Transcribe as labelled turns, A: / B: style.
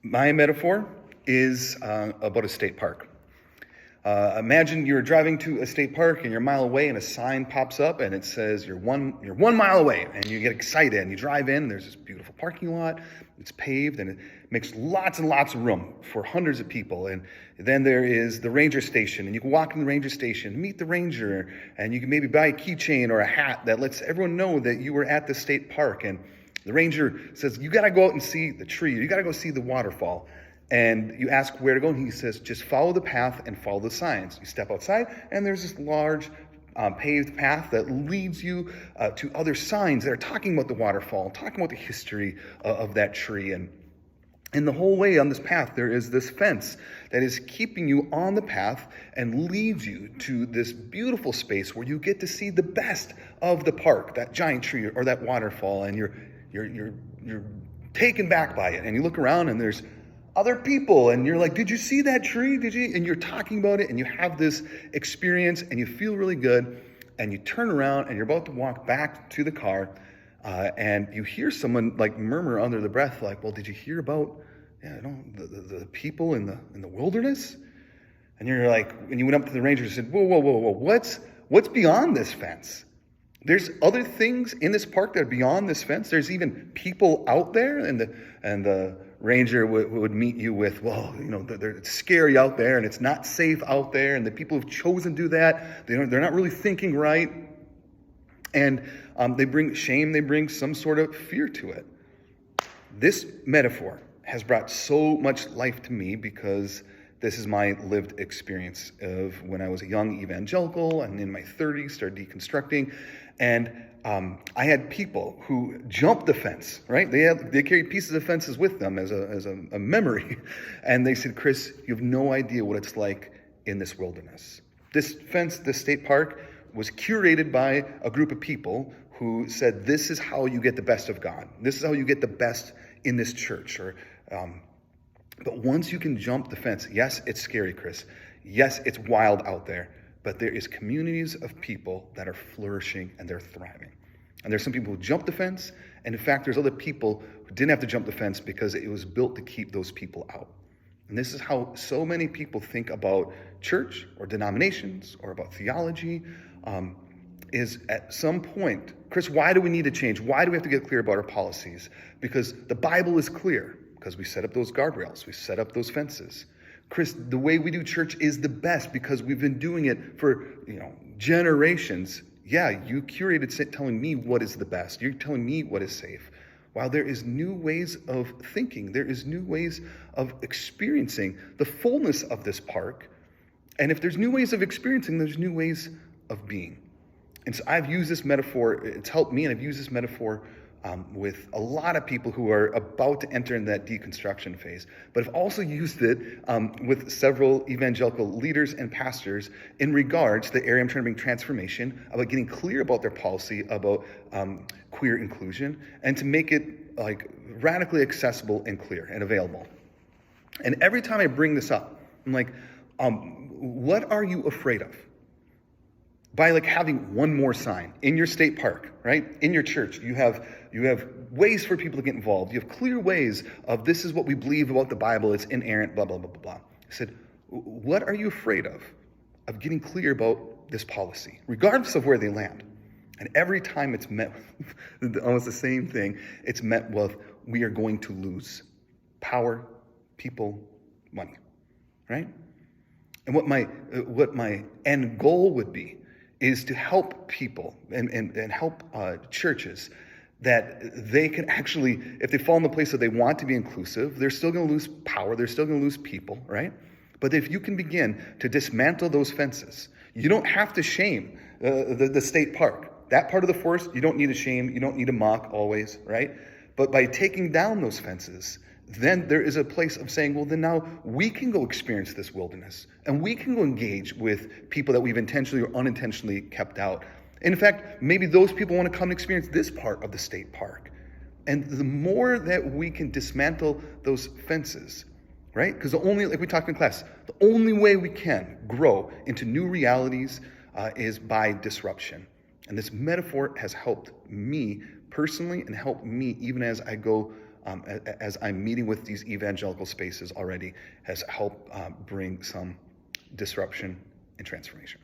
A: My metaphor is about a state park. Imagine you're driving to a state park and you're a mile away and a sign pops up and it says you're 1 mile away, and you get excited and you drive in. There's this beautiful parking lot. It's paved and it makes lots and lots of room for hundreds of people. And then there is the ranger station, and you can walk in the ranger station, meet the ranger, and you can maybe buy a keychain or a hat that lets everyone know that you were at the state park. And the ranger says, you got to go out and see the tree. You got to go see the waterfall. And you ask where to go, and he says, just follow the path and follow the signs. You step outside, and there's this large paved path that leads you to other signs that are talking about the waterfall, talking about the history of that tree. And the whole way on this path, there is this fence that is keeping you on the path and leads you to this beautiful space where you get to see the best of the park, that giant tree or that waterfall, and you're taken back by it. And you look around, and there's other people, and you're like, did you see that tree? Did you? And you're talking about it, and you have this experience, and you feel really good, and you turn around, and you're about to walk back to the car, and you hear someone like murmur under the breath, like, well, did you hear about the people in the wilderness? And you're like, and you went up to the ranger and said, whoa, what's beyond this fence? There's other things in this park that are beyond this fence. There's even people out there, and the ranger would meet you with, well, it's scary out there, and it's not safe out there, and the people who've chosen to do that, they're not really thinking right, and they bring shame, they bring some sort of fear to it. This metaphor has brought so much life to me because this is my lived experience of when I was a young evangelical and in my 30s started deconstructing. And I had people who jumped the fence, right? They carried pieces of fences with them as a memory. And they said, Kris, you have no idea what it's like in this wilderness. This fence, this state park, was curated by a group of people who said, this is how you get the best of God. This is how you get the best in this church. But once you can jump the fence, yes, it's scary, Kris. Yes, it's wild out there. But there is communities of people that are flourishing and they're thriving. And there's some people who jump the fence. And in fact, there's other people who didn't have to jump the fence because it was built to keep those people out. And this is how so many people think about church or denominations or about theology, is at some point, Kris, why do we need to change? Why do we have to get clear about our policies? Because the Bible is clear, because we set up those guardrails, we set up those fences. Kris, the way we do church is the best because we've been doing it for generations. Yeah, you curated telling me what is the best. You're telling me what is safe. While there is new ways of thinking, there is new ways of experiencing the fullness of this park. And if there's new ways of experiencing, there's new ways of being. And so I've used this metaphor, it's helped me, and I've used this metaphor with a lot of people who are about to enter in that deconstruction phase. But I've also used it with several evangelical leaders and pastors in regards to the area I'm trying to bring transformation, about getting clear about their policy about queer inclusion, and to make it like radically accessible and clear and available. And every time I bring this up, I'm like, what are you afraid of? By like having one more sign in your state park, right? In your church, you have ways for people to get involved. You have clear ways of this is what we believe about the Bible. It's inerrant, blah, blah, blah, blah, blah. I said, what are you afraid of getting clear about this policy, regardless of where they land? And every time it's met with almost the same thing. It's met with, we are going to lose power, people, money, right? And what my end goal would be is to help people and help churches that they can actually, if they fall in the place that they want to be inclusive, they're still going to lose power, they're still going to lose people, right? But if you can begin to dismantle those fences, you don't have to shame the state park. That part of the forest, you don't need to shame, you don't need to mock always, right? But by taking down those fences, then there is a place of saying, well, then now we can go experience this wilderness and we can go engage with people that we've intentionally or unintentionally kept out. In fact, maybe those people want to come and experience this part of the state park. And the more that we can dismantle those fences, right? Because like we talked in class, the only way we can grow into new realities is by disruption. And this metaphor has helped me personally and helped me even as I go as I'm meeting with these evangelical spaces already, has helped bring some disruption and transformation.